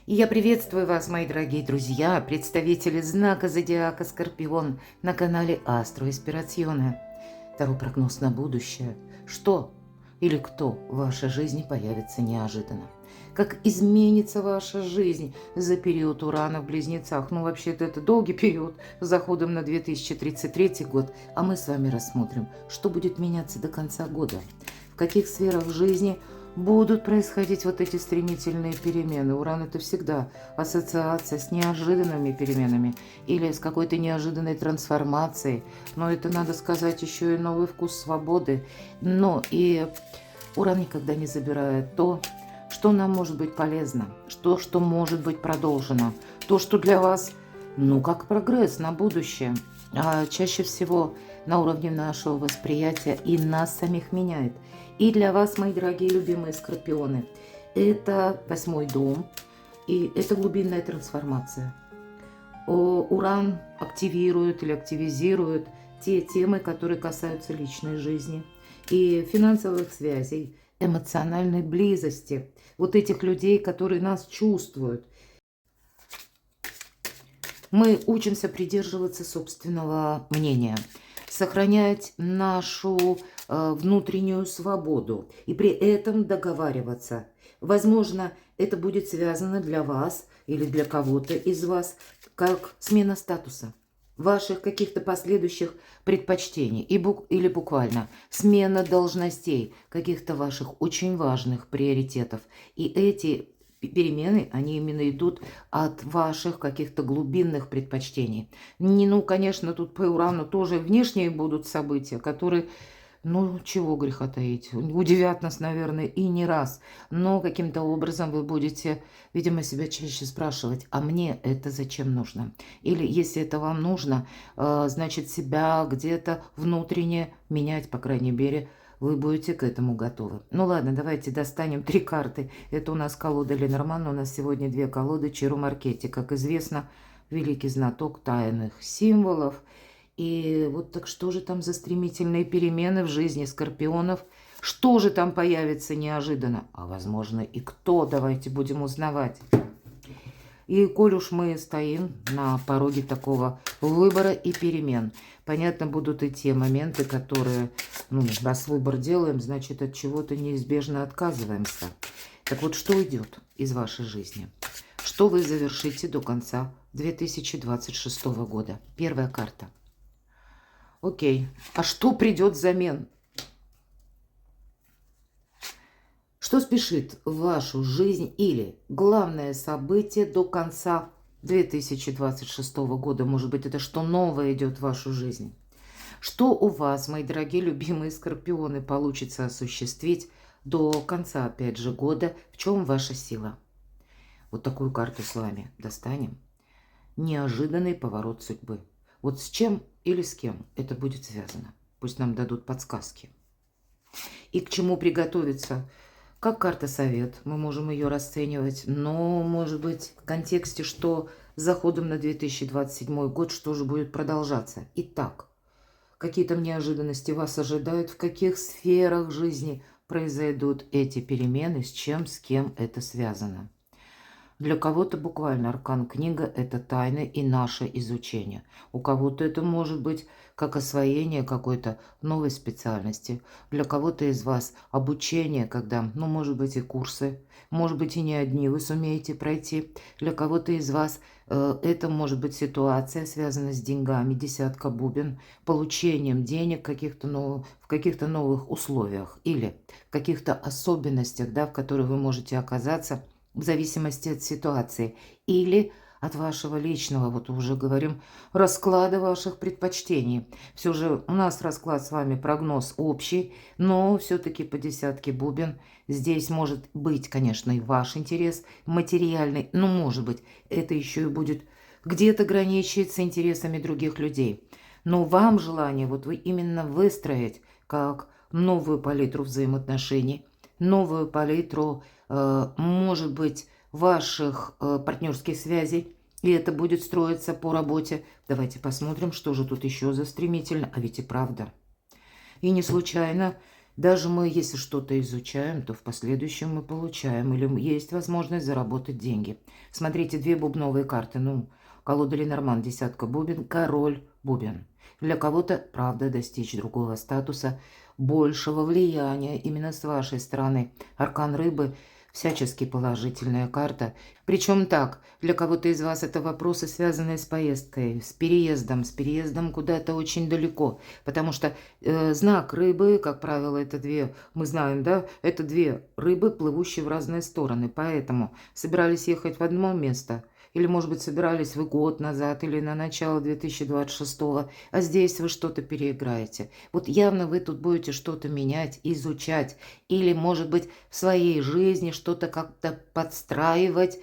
И я приветствую вас, мои дорогие друзья, представители знака Зодиака Скорпион на канале Астро Инспирационе. Таро прогноз на будущее. Что или кто в вашей жизни появится неожиданно? Как изменится ваша жизнь за период Урана в Близнецах? Ну, вообще-то это долгий период с заходом на 2033 год. А мы с вами рассмотрим, что будет меняться до конца года. В каких сферах жизни будут происходить вот эти стремительные перемены. Уран – это всегда ассоциация с неожиданными переменами или с какой-то неожиданной трансформацией. Но это, надо сказать, еще и новый вкус свободы. Но и Уран никогда не забирает то, что нам может быть полезно, что может быть продолжено, то, что для вас, ну, как прогресс на будущее. А чаще всего на уровне нашего восприятия и нас самих меняет. И для вас, мои дорогие любимые скорпионы, это 8-й дом, и это глубинная трансформация. Уран активирует или активизирует те темы, которые касаются личной жизни и финансовых связей, эмоциональной близости, вот этих людей, которые нас чувствуют. Мы учимся придерживаться собственного мнения, сохранять нашу внутреннюю свободу и при этом договариваться. Возможно, это будет связано для вас или для кого-то из вас как смена статуса, ваших каких-то последующих предпочтений или буквально смена должностей, каких-то ваших очень важных приоритетов. И эти перемены, они именно идут от ваших каких-то глубинных предпочтений. Ну, конечно, тут по Урану тоже внешние будут события, которые, ну, чего греха таить, удивят нас, наверное, и не раз. Но каким-то образом вы будете, видимо, себя чаще спрашивать, а мне это зачем нужно? Или если это вам нужно, значит, себя где-то внутренне менять, по крайней мере, вы будете к этому готовы. Ну ладно, давайте достанем 3 карты. Это у нас колода Ленормана. У нас сегодня 2 колоды Чару Маркетти. Как известно, великий знаток тайных символов. И вот так что же там за стремительные перемены в жизни скорпионов? Что же там появится неожиданно? А возможно и кто? Давайте будем узнавать. И коль уж мы стоим на пороге такого выбора и перемен, понятно, будут и те моменты, которые, ну, раз выбор делаем, значит, от чего-то неизбежно отказываемся. Так вот, что идет из вашей жизни? Что вы завершите до конца 2026 года? Первая карта. Окей. А что придет взамен? Что спешит в вашу жизнь или главное событие до конца 2026 года? Может быть, это что новое идет в вашу жизнь? Что у вас, мои дорогие любимые скорпионы, получится осуществить до конца, опять же, года? В чем ваша сила? Вот такую карту с вами достанем. Неожиданный поворот судьбы. Вот с чем или с кем это будет связано? Пусть нам дадут подсказки. И к чему приготовиться? Как карта совет, мы можем ее расценивать, но, может быть, в контексте, что с заходом на 2027 год, что же будет продолжаться. Итак, какие там неожиданности вас ожидают, в каких сферах жизни произойдут эти перемены, с чем, с кем это связано. Для кого-то буквально аркан книга – это тайны и наше изучение. У кого-то это может быть как освоение какой-то новой специальности. Для кого-то из вас обучение, когда, ну, может быть, и курсы, может быть, и не одни вы сумеете пройти. Для кого-то из вас это может быть ситуация, связанная с деньгами, десятка бубен, получением денег в каких-то новых условиях или в каких-то особенностях, да, в которых вы можете оказаться, в зависимости от ситуации или от вашего личного, вот уже говорим, расклада ваших предпочтений. Все же у нас расклад с вами прогноз общий, но все-таки по десятке бубен. Здесь может быть, конечно, и ваш интерес материальный, но, может быть, это еще и будет где-то граничить с интересами других людей. Но вам желание вот вы именно выстроить как новую палитру взаимоотношений, новую палитру, может быть, ваших партнерских связей, и это будет строиться по работе. Давайте посмотрим, что же тут еще за стремительно. А ведь и правда. И не случайно Даже мы, если что-то изучаем, то в последующем мы получаем или есть возможность заработать деньги. Смотрите, две бубновые карты. Ну, колода Ленорман, десятка бубен, король бубен. Для кого-то, правда, достичь другого статуса, большего влияния именно с вашей стороны. Аркан рыбы – всячески положительная карта. Причем так, для кого-то из вас это вопросы, связанные с поездкой, с переездом куда-то очень далеко. Потому что знак рыбы, как правило, это две, мы знаем, да, это две рыбы, плывущие в разные стороны. Поэтому собирались ехать в одно место, или, может быть, собирались вы год назад или на начало 2026, а здесь вы что-то переиграете. Вот явно вы тут будете что-то менять, изучать, или, может быть, в своей жизни что-то как-то подстраивать,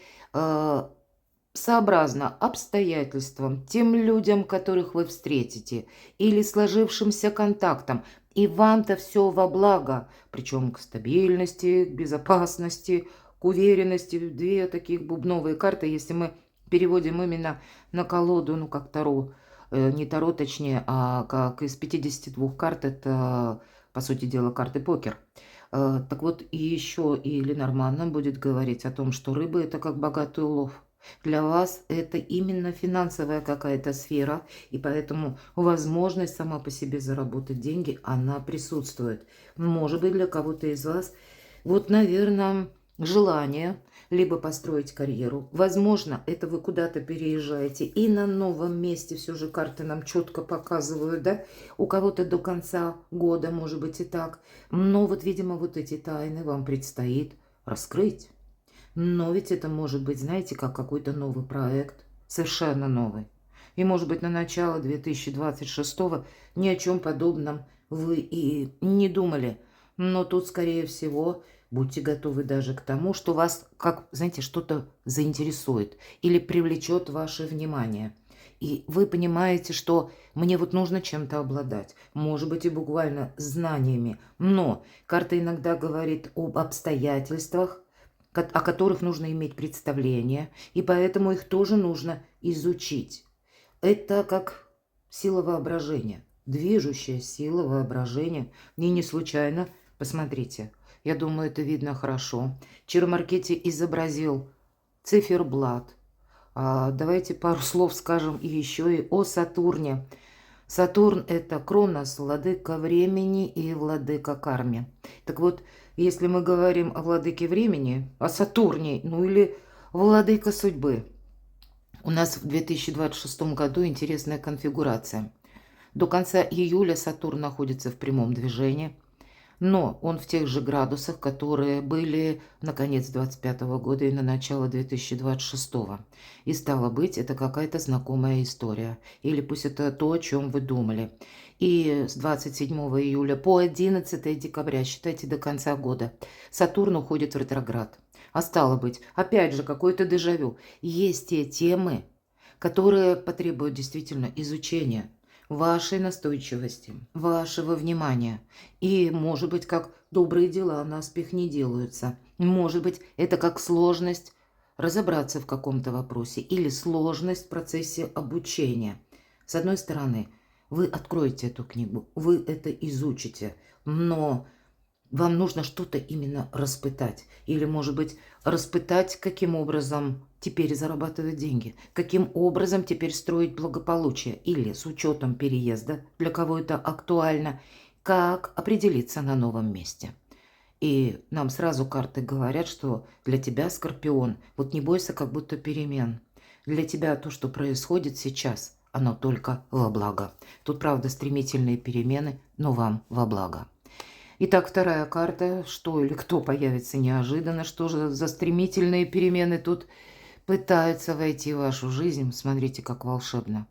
сообразно обстоятельствам, тем людям, которых вы встретите, или сложившимся контактам. И вам-то все во благо, причем к стабильности, к безопасности, к уверенности. Две таких бубновые карты, если мы переводим именно на колоду, ну как Таро, не Таро точнее, а как из 52 карт, это, по сути дела, карты покер. Так вот, и еще и Ленорман нам будет говорить о том, что рыба – это как богатый улов. Для вас это именно финансовая какая-то сфера, и поэтому возможность сама по себе заработать деньги, она присутствует. Может быть, для кого-то из вас, вот, наверное, желание либо построить карьеру. Возможно, это вы куда-то переезжаете, и на новом месте все же карты нам четко показывают, да? У кого-то до конца года, может быть, и так. Но вот, видимо, вот эти тайны вам предстоит раскрыть. Но ведь это может быть, знаете, как какой-то новый проект, совершенно новый. И, может быть, на начало 2026 ни о чем подобном вы и не думали. Но тут, скорее всего, будьте готовы даже к тому, что вас, как, знаете, что-то заинтересует или привлечет ваше внимание. И вы понимаете, что мне вот нужно чем-то обладать. Может быть, и буквально знаниями. Но карта иногда говорит об обстоятельствах, о которых нужно иметь представление, и поэтому их тоже нужно изучить. Это как сила воображения, движущая сила воображения. И не случайно, посмотрите, я думаю, это видно хорошо. Чиро Маркетти изобразил циферблат. Давайте пару слов скажем и еще и о Сатурне. Сатурн – это Кронос, владыка времени и владыка кармы. Так вот, если мы говорим о владыке времени, о Сатурне, ну или владыка судьбы, у нас в 2026 году интересная конфигурация. До конца июля Сатурн находится в прямом движении, но он в тех же градусах, которые были на конец 2025 года и на начало 2026. И стало быть, это какая-то знакомая история. Или пусть это то, о чем вы думали. И с 27 июля по 11 декабря, считайте, до конца года, Сатурн уходит в ретроград. А стало быть, опять же, какое-то дежавю. Есть те темы, которые потребуют действительно изучения, вашей настойчивости, вашего внимания. И, может быть, как добрые дела наспех не делаются. Может быть, это как сложность разобраться в каком-то вопросе или сложность в процессе обучения. С одной стороны, вы откроете эту книгу, вы это изучите, но вам нужно что-то именно распытать. Или, может быть, распытать, каким образом теперь зарабатывать деньги, каким образом теперь строить благополучие. Или с учетом переезда, для кого это актуально, как определиться на новом месте. И нам сразу карты говорят, что для тебя, Скорпион, вот не бойся как будто перемен. Для тебя то, что происходит сейчас, оно только во благо. Тут, правда, стремительные перемены, но вам во благо. Итак, вторая карта. Что или кто появится неожиданно? Что же за стремительные перемены тут пытаются войти в вашу жизнь? Смотрите, как волшебно.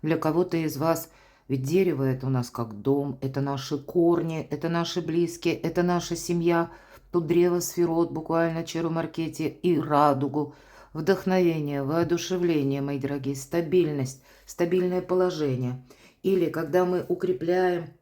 Для кого-то из вас, ведь дерево – это у нас как дом, это наши корни, это наши близкие, это наша семья. Тут древо сферот, буквально Чиро Маркетти, и радугу. Вдохновение, воодушевление, мои дорогие, стабильность, стабильное положение. Или когда мы укрепляем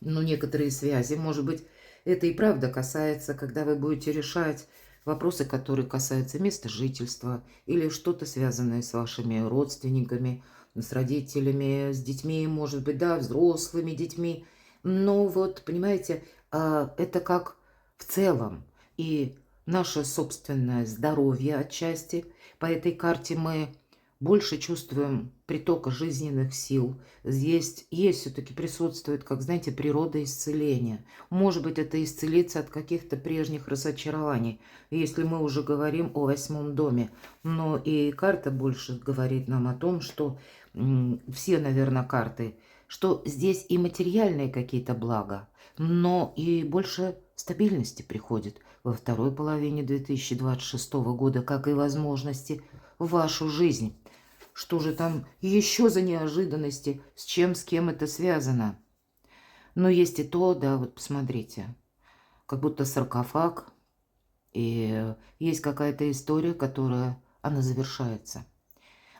некоторые связи, может быть, это и правда касается, когда вы будете решать вопросы, которые касаются места жительства или что-то связанное с вашими родственниками, с родителями, с детьми, может быть, да, взрослыми детьми. Но вот, понимаете, Это как в целом. И наше собственное здоровье отчасти. По этой карте мы больше чувствуем притока жизненных сил. Есть все-таки присутствует, как знаете, природа исцеления. Может быть, это исцелиться от каких-то прежних разочарований, если мы уже говорим о 8-м доме. Но и карта больше говорит нам о том, что все, наверное, карты, что здесь и материальные какие-то блага, но и больше стабильности приходит во второй половине 2026 года, как и возможности в вашу жизнь. Что же там еще за неожиданности, с кем это связано? Но есть и то, да, вот посмотрите, как будто саркофаг, и есть какая-то история, которая, она завершается.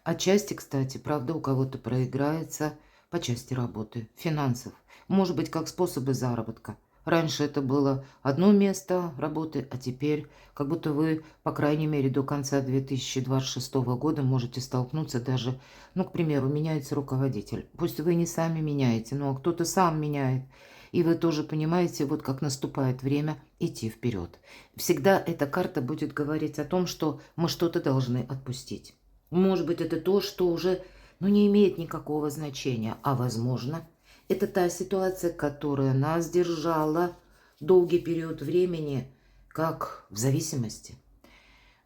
Отчасти, кстати, правда, у кого-то проиграется по части работы, финансов. Может быть, как способы заработка. Раньше это было одно место работы, а теперь как будто вы, по крайней мере, до конца 2026 года можете столкнуться даже, ну, к примеру, меняется руководитель. Пусть вы не сами меняете, но кто-то сам меняет. И вы тоже понимаете, вот как наступает время идти вперед. Всегда эта карта будет говорить о том, что мы что-то должны отпустить. Может быть, это то, что уже не имеет никакого значения, а возможно, это та ситуация, которая нас держала долгий период времени, как в зависимости.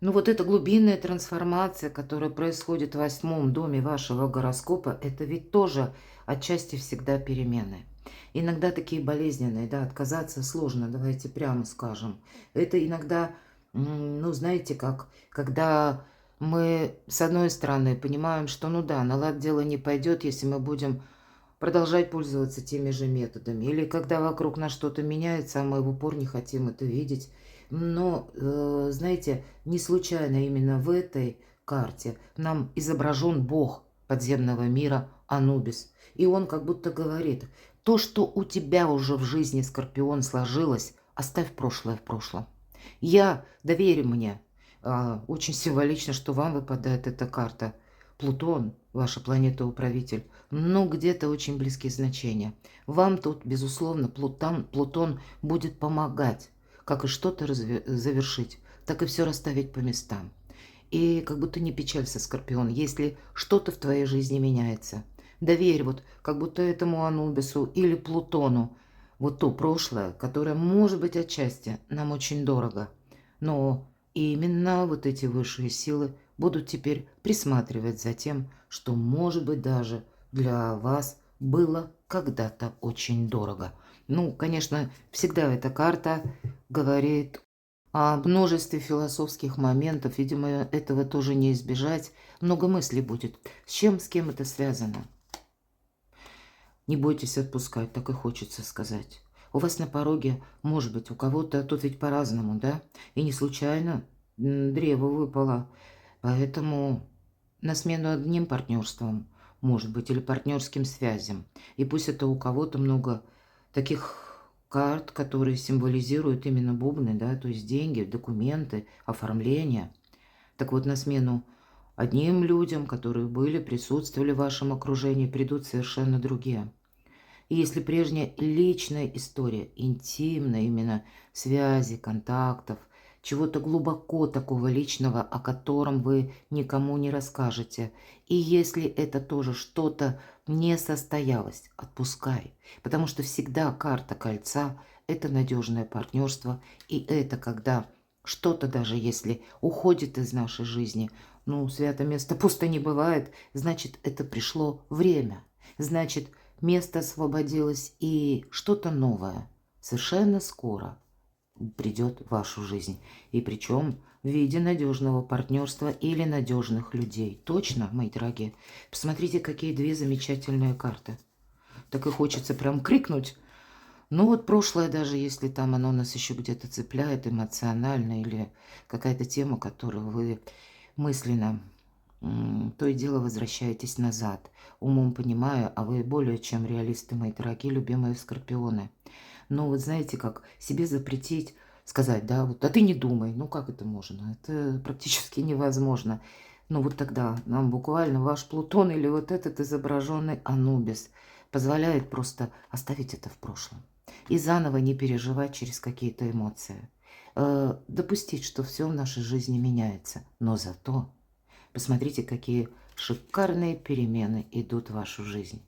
Вот эта глубинная трансформация, которая происходит в 8-м доме вашего гороскопа, это ведь тоже отчасти всегда перемены. Иногда такие болезненные, да, отказаться сложно, давайте прямо скажем. Это иногда, знаете, как, когда мы, с одной стороны, понимаем, что, на лад дело не пойдет, если мы будем продолжать пользоваться теми же методами. Или когда вокруг нас что-то меняется, а мы в упор не хотим это видеть. Но, знаете, не случайно именно в этой карте нам изображен бог подземного мира Анубис. И он как будто говорит, то, что у тебя уже в жизни, Скорпион, сложилось, оставь прошлое в прошлом. Доверь мне. Очень символично, что вам выпадает эта карта. Плутон, ваша планета-управитель, где-то очень близкие значения. Вам тут, безусловно, Плутон будет помогать, как и что-то завершить, так и все расставить по местам. И как будто не печалься, Скорпион, если что-то в твоей жизни меняется. Доверь как будто этому Анубису или Плутону, то прошлое, которое, может быть, отчасти нам очень дорого. Но именно эти высшие силы будут теперь присматривать за тем, что, может быть, даже для вас было когда-то очень дорого. Конечно, всегда эта карта говорит о множестве философских моментов. Видимо, этого тоже не избежать. Много мыслей будет. С кем это связано? Не бойтесь отпускать, так и хочется сказать. У вас на пороге, может быть, у кого-то, тут ведь по-разному, да? И не случайно древо выпало. Поэтому на смену одним партнерством, может быть, или партнерским связям. И пусть это у кого-то много таких карт, которые символизируют именно бубны, да, то есть деньги, документы, оформление. Так вот, на смену одним людям, которые присутствовали в вашем окружении, придут совершенно другие. И если прежняя личная история, интимная именно, связи, контактов, чего-то глубоко такого личного, о котором вы никому не расскажете. И если это тоже что-то не состоялось, отпускай. Потому что всегда карта кольца – это надежное партнерство. И это когда что-то, даже если уходит из нашей жизни, свято место пусто не бывает, значит, это пришло время. Значит, место освободилось, и что-то новое совершенно скоро придет в вашу жизнь. И причем в виде надежного партнерства или надежных людей. Точно, мои дорогие? Посмотрите, какие две замечательные карты. Так и хочется прям крикнуть. Прошлое, даже если там оно нас еще где-то цепляет эмоционально, или какая-то тема, которую вы мысленно то и дело возвращаетесь назад, умом понимая, а вы более чем реалисты, мои дорогие, любимые скорпионы. Знаете, как себе запретить, сказать, да, а ты не думай, как это можно? Это практически невозможно. Тогда нам буквально ваш Плутон или этот изображенный Анубис позволяет просто оставить это в прошлом. и заново не переживать через какие-то эмоции. Допустить, что все в нашей жизни меняется, но зато посмотрите, какие шикарные перемены идут в вашу жизнь.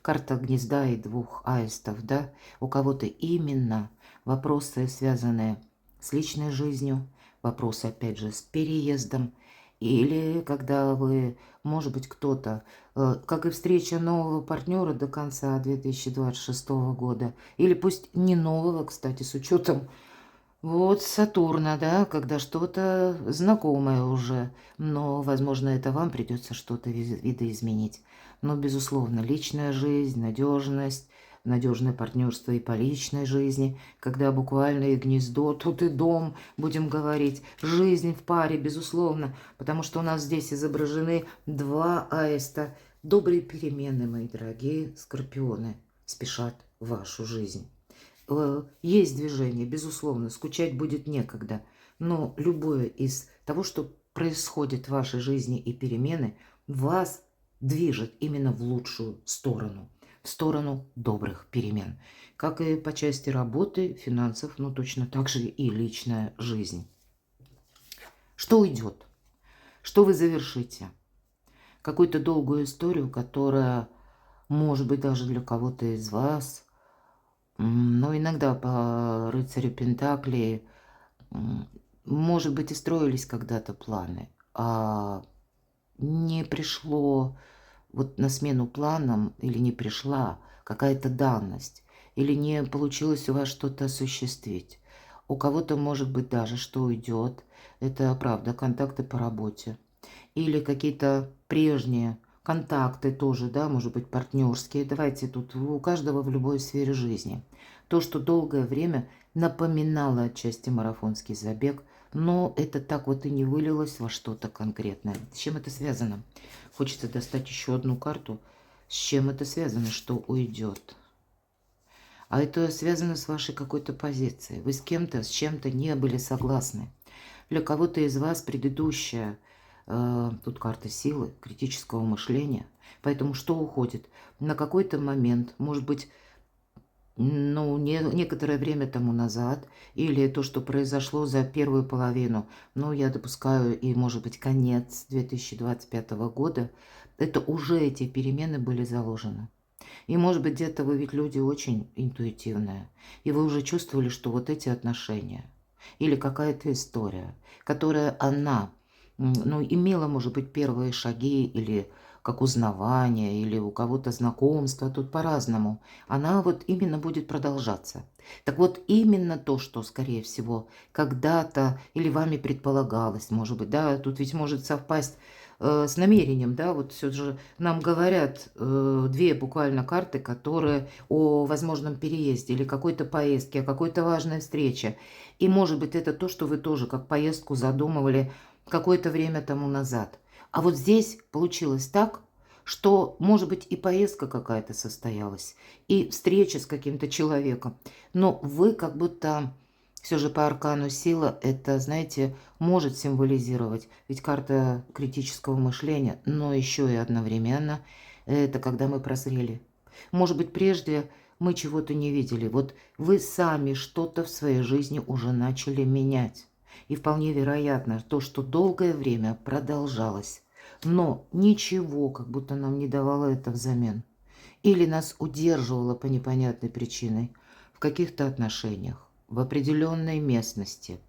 Карта гнезда и двух аистов, да? У кого-то именно вопросы, связанные с личной жизнью, вопросы, опять же, с переездом, или когда вы, может быть, кто-то, как и встреча нового партнера до конца 2026 года, или пусть не нового, кстати, с учетом вот Сатурна, да, когда что-то знакомое уже, но, возможно, это вам придется что-то видоизменить. Но, безусловно, личная жизнь, надежность, надежное партнерство и по личной жизни, когда буквально и гнездо, тут и дом, будем говорить, жизнь в паре, безусловно, потому что у нас здесь изображены два аиста. Добрые перемены, мои дорогие скорпионы, спешат в вашу жизнь. Есть движение, безусловно, скучать будет некогда, но любое из того, что происходит в вашей жизни и перемены, вас движет именно в лучшую сторону, в сторону добрых перемен, как и по части работы, финансов, но точно так же и личная жизнь. Что уйдет? Что вы завершите? Какую-то долгую историю, которая, может быть, даже для кого-то из вас, но иногда по рыцарю Пентаклей, может быть, и строились когда-то планы, а не пришло вот на смену планам, или не пришла какая-то данность, или не получилось у вас что-то осуществить. У кого-то, может быть, даже что уйдет, это правда, контакты по работе. Или какие-то прежние контакты тоже, да, может быть, партнерские. Давайте тут у каждого в любой сфере жизни. То, что долгое время напоминало отчасти марафонский забег, но это так вот и не вылилось во что-то конкретное. С чем это связано? Хочется достать еще одну карту. С чем это связано, что уйдет? А это связано с вашей какой-то позицией. Вы с кем-то, с чем-то не были согласны. Для кого-то из вас предыдущая, тут карта силы, критического мышления. Поэтому что уходит? На какой-то момент, может быть, ну, некоторое время тому назад, или то, что произошло за первую половину, ну, я допускаю, и, может быть, конец 2025 года, это уже эти перемены были заложены. И, может быть, где-то вы ведь люди очень интуитивные, и вы уже чувствовали, что вот эти отношения или какая-то история, которая она, ну, имела, может быть, первые шаги или как узнавание, или у кого-то знакомство, тут по-разному, она вот именно будет продолжаться. Так вот, именно то, что, скорее всего, когда-то или вами предполагалось, может быть, да, тут ведь может совпасть с намерением, да, вот все же нам говорят две буквально карты, которые о возможном переезде или какой-то поездке, о какой-то важной встрече. И, может быть, это то, что вы тоже как поездку задумывали какое-то время тому назад. А вот здесь получилось так, что, может быть, и поездка какая-то состоялась, и встреча с каким-то человеком, но вы как будто все же по аркану сила, это, знаете, может символизировать, ведь карта критического мышления, но еще и одновременно это когда мы прозрели. Может быть, прежде мы чего-то не видели. Вот вы сами что-то в своей жизни уже начали менять. И вполне вероятно, то, что долгое время продолжалось, но ничего как будто нам не давало это взамен. Или нас удерживало по непонятной причине в каких-то отношениях, в определенной местности,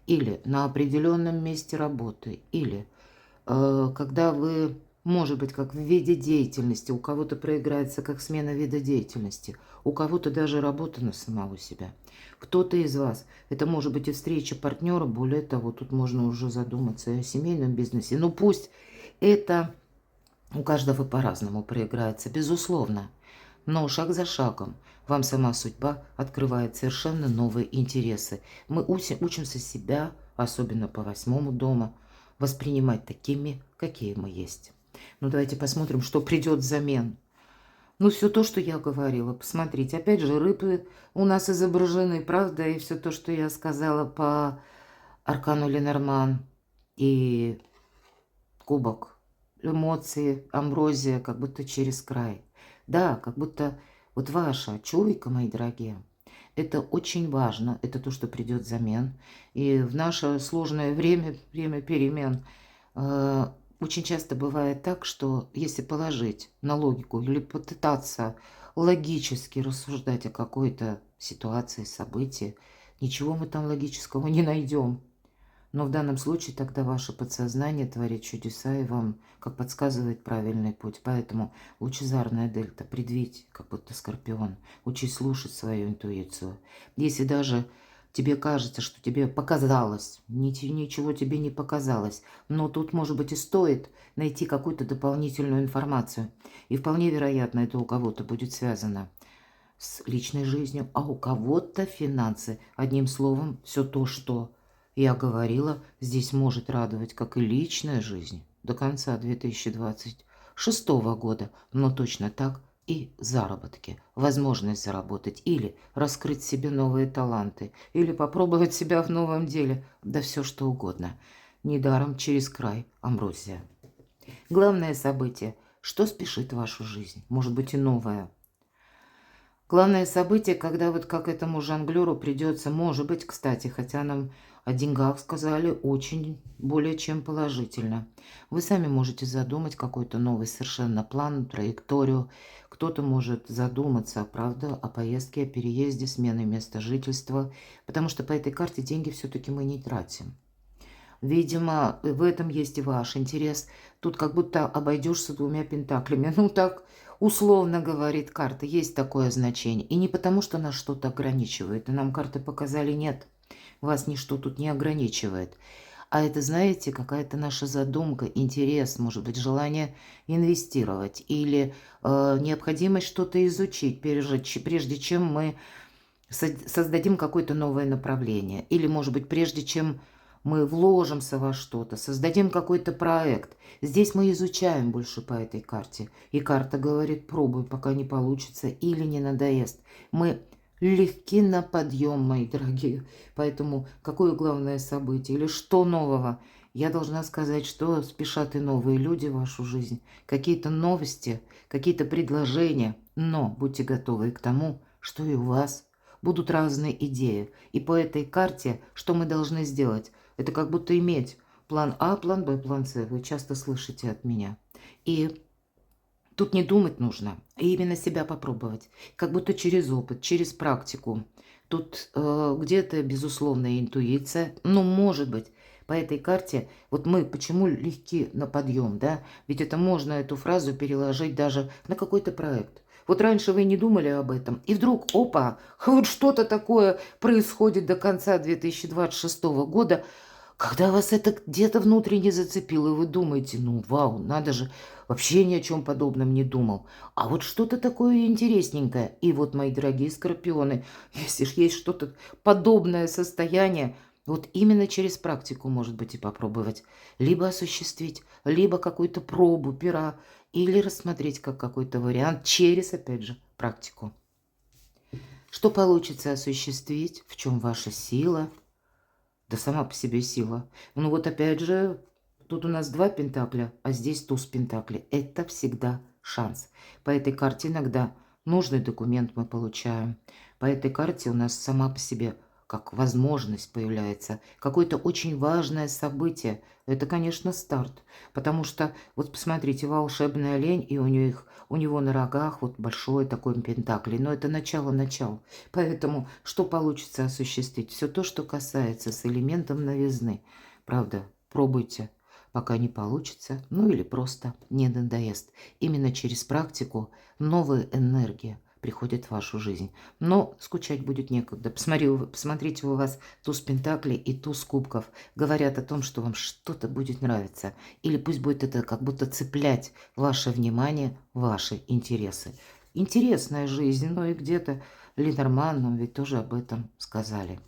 или на определенном месте работы, или когда вы, может быть, как в виде деятельности, у кого-то проиграется как смена вида деятельности, у кого-то даже работа на самого себя. Кто-то из вас, это может быть и встреча партнера, более того, тут можно уже задуматься о семейном бизнесе. Ну пусть это у каждого по-разному проиграется, безусловно. Но шаг за шагом вам сама судьба открывает совершенно новые интересы. Мы учимся себя, особенно по 8-му дому, воспринимать такими, какие мы есть. Ну, давайте посмотрим, что придет взамен. Ну, все то, что я говорила. Посмотрите, опять же, рыбы у нас изображены, правда, и все то, что я сказала по аркану Ленорман и кубок, эмоции, амброзия, как будто через край. Да, как будто вот ваша чуйка, мои дорогие, Это очень важно. Это то, что придет взамен. И в наше сложное время перемен, очень часто бывает так, что если положить на логику или попытаться логически рассуждать о какой-то ситуации, событии, ничего мы там логического не найдем. Но в данном случае тогда ваше подсознание творит чудеса и вам, как подсказывает, правильный путь. Поэтому лучезарная дельта, предвидь, как будто скорпион, учись слушать свою интуицию. Если даже тебе кажется, что тебе показалось, ничего тебе не показалось, но тут, может быть, и стоит найти какую-то дополнительную информацию. И вполне вероятно, это у кого-то будет связано с личной жизнью, а у кого-то финансы. Одним словом, все то, что я говорила, здесь может радовать, как и личная жизнь до конца 2026 года, но точно так и заработки, возможность заработать или раскрыть себе новые таланты, или попробовать себя в новом деле, да все что угодно. Недаром через край амброзия. Главное событие, что спешит в вашу жизнь, может быть и новое. Главное событие, когда вот как этому жонглеру придется, может быть, кстати, хотя нам о деньгах сказали очень более чем положительно. Вы сами можете задумать какой-то новый совершенно план, траекторию. Кто-то может задуматься, правда, о поездке, о переезде, смене места жительства, потому что по этой карте деньги все-таки мы не тратим. Видимо, в этом есть и ваш интерес. Тут как будто обойдешься двумя пентаклями. Ну так условно говорит карта, есть такое значение. И не потому, что нас что-то ограничивает. И нам карты показали, нет, вас ничто тут не ограничивает. А это, знаете, какая-то наша задумка, интерес, может быть, желание инвестировать или необходимость что-то изучить, прежде чем мы создадим какое-то новое направление. Или, может быть, прежде чем мы вложимся во что-то, создадим какой-то проект. Здесь мы изучаем больше по этой карте. И карта говорит, пробуй, пока не получится или не надоест. Мы легки на подъем, мои дорогие. Поэтому какое главное событие или что нового? Я должна сказать, что спешат и новые люди в вашу жизнь. Какие-то новости, какие-то предложения. Но будьте готовы к тому, что и у вас будут разные идеи. И по этой карте, что мы должны сделать? Это как будто иметь план А, план Б, план С. Вы часто слышите от меня. И тут не думать нужно, а именно себя попробовать. Как будто через опыт, через практику. Тут где-то, безусловная интуиция. Ну, может быть, по этой карте, вот мы почему легки на подъем, да? Ведь это можно эту фразу переложить даже на какой-то проект. Вот раньше вы не думали об этом, и вдруг, опа, вот что-то такое происходит до конца 2026 года, когда вас это где-то внутренне зацепило, и вы думаете, ну вау, надо же, вообще ни о чем подобном не думал. А вот что-то такое интересненькое. И вот, мои дорогие скорпионы, если ж есть что-то подобное состояние, вот именно через практику, может быть, и попробовать. Либо осуществить, либо какую-то пробу пера, или рассмотреть как какой-то вариант через, опять же, практику. Что получится осуществить, в чем ваша сила? Да сама по себе сила. Ну вот опять же, тут у нас 2 пентакля, а здесь туз пентаклей. Это всегда шанс. По этой карте иногда нужный документ мы получаем. По этой карте у нас сама по себе как возможность появляется. Какое-то очень важное событие. Это, конечно, старт. Потому что, вот посмотрите, волшебная олень, и у него на рогах вот большой такой пентакль. Но это начало. Поэтому что получится осуществить? Все то, что касается с элементом новизны. Правда, пробуйте, пока не получится. Ну или просто не надоест. Именно через практику новая энергия приходит в вашу жизнь. Но скучать будет некогда. Посмотрите, у вас туз пентаклей и туз кубков. Говорят о том, что вам что-то будет нравиться. Или пусть будет это как будто цеплять ваше внимание, ваши интересы. Интересная жизнь, но и где-то Ленорман нам ведь тоже об этом сказали.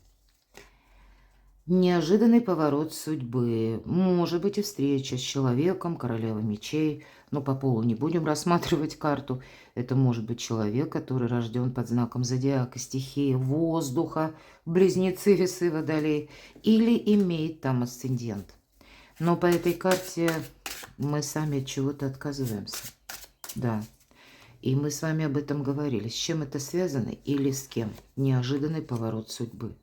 Неожиданный поворот судьбы. Может быть и встреча с человеком, королева мечей. Но по полу не будем рассматривать карту. Это может быть человек, который рожден под знаком зодиака, стихии воздуха, близнецы, весы, водолей. Или имеет там асцендент. Но по этой карте мы сами от чего-то отказываемся. Да. И мы с вами об этом говорили. С чем это связано или с кем? Неожиданный поворот судьбы.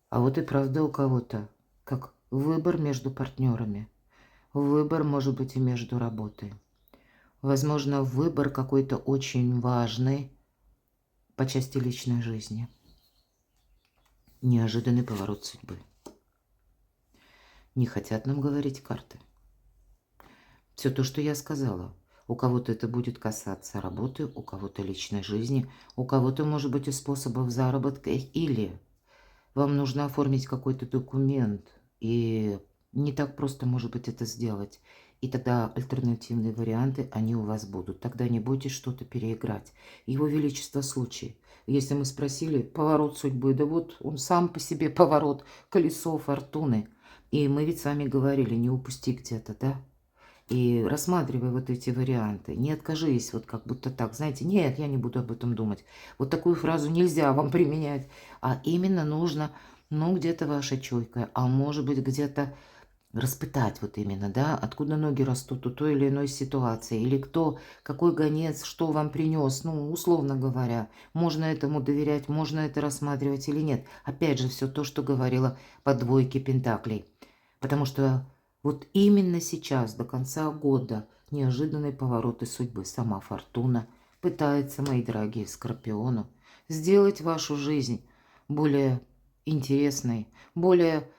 А вот и правда у кого-то, как выбор между партнерами. Выбор может быть и между работой. Возможно, выбор какой-то очень важный по части личной жизни. Неожиданный поворот судьбы. Не хотят нам говорить карты. Все то, что я сказала. У кого-то это будет касаться работы, у кого-то личной жизни, у кого-то, может быть, и способов заработка, или вам нужно оформить какой-то документ, и не так просто, может быть, это сделать. И тогда альтернативные варианты, они у вас будут. Тогда не бойтесь что-то переиграть. Его Величество случай. Если мы спросили, поворот судьбы, да вот он сам по себе поворот, колесо фортуны. И мы ведь с вами говорили, не упусти где-то, да? И рассматривай вот эти варианты. Не откажись, вот как будто так. Знаете, нет, я не буду об этом думать. Вот такую фразу нельзя вам применять. А именно нужно, ну, где-то ваша чуйка. А может быть, где-то распытать вот именно, да, откуда ноги растут у той или иной ситуации. Или кто, какой гонец, что вам принес. Ну, условно говоря, можно этому доверять, можно это рассматривать или нет. Опять же, все то, что говорила по двойке пентаклей. Потому что вот именно сейчас, до конца года, неожиданные повороты судьбы. Сама фортуна пытается, мои дорогие скорпионы, сделать вашу жизнь более интересной, более,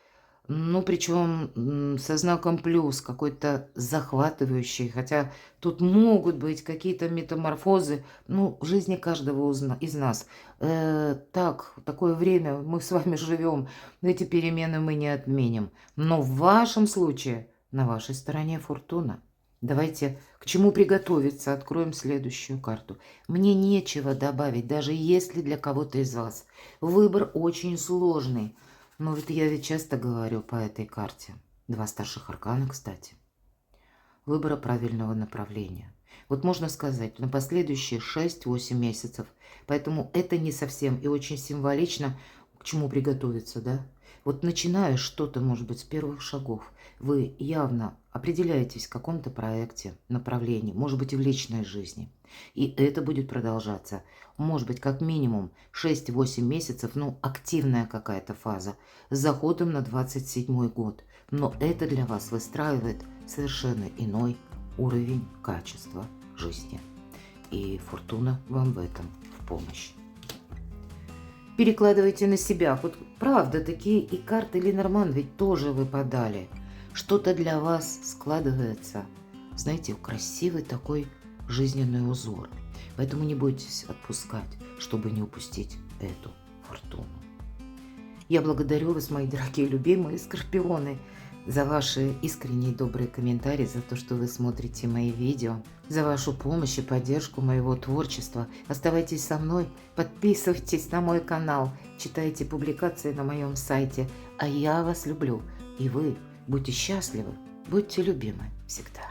ну, причем со знаком плюс, какой-то захватывающий. Хотя тут могут быть какие-то метаморфозы, ну, в жизни каждого из нас. Такое время мы с вами живем, эти перемены мы не отменим. Но в вашем случае на вашей стороне фортуна. Давайте к чему приготовиться. Откроем следующую карту. Мне нечего добавить, даже если для кого-то из вас выбор очень сложный. Но вот я ведь часто говорю по этой карте. Два старших аркана, кстати. Выбора правильного направления. Вот можно сказать, на последующие 6-8 месяцев. Поэтому это не совсем и очень символично, к чему приготовиться, да? Вот начиная что-то, может быть, с первых шагов, вы явно определяетесь в каком-то проекте, направлении, может быть, и в личной жизни. И это будет продолжаться, может быть, как минимум 6-8 месяцев, ну, активная какая-то фаза, с заходом на 27-й год. Но это для вас выстраивает совершенно иной уровень качества жизни. И фортуна вам в этом в помощь. Перекладывайте на себя. Вот правда, такие и карты Ленорман ведь тоже выпадали. Что-то для вас складывается, знаете, красивый такой жизненный узор. Поэтому не бойтесь отпускать, чтобы не упустить эту фортуну. Я благодарю вас, мои дорогие любимые скорпионы, за ваши искренние и добрые комментарии, за то, что вы смотрите мои видео, за вашу помощь и поддержку моего творчества. Оставайтесь со мной, подписывайтесь на мой канал, читайте публикации на моем сайте. А я вас люблю, и вы будьте счастливы, будьте любимы всегда.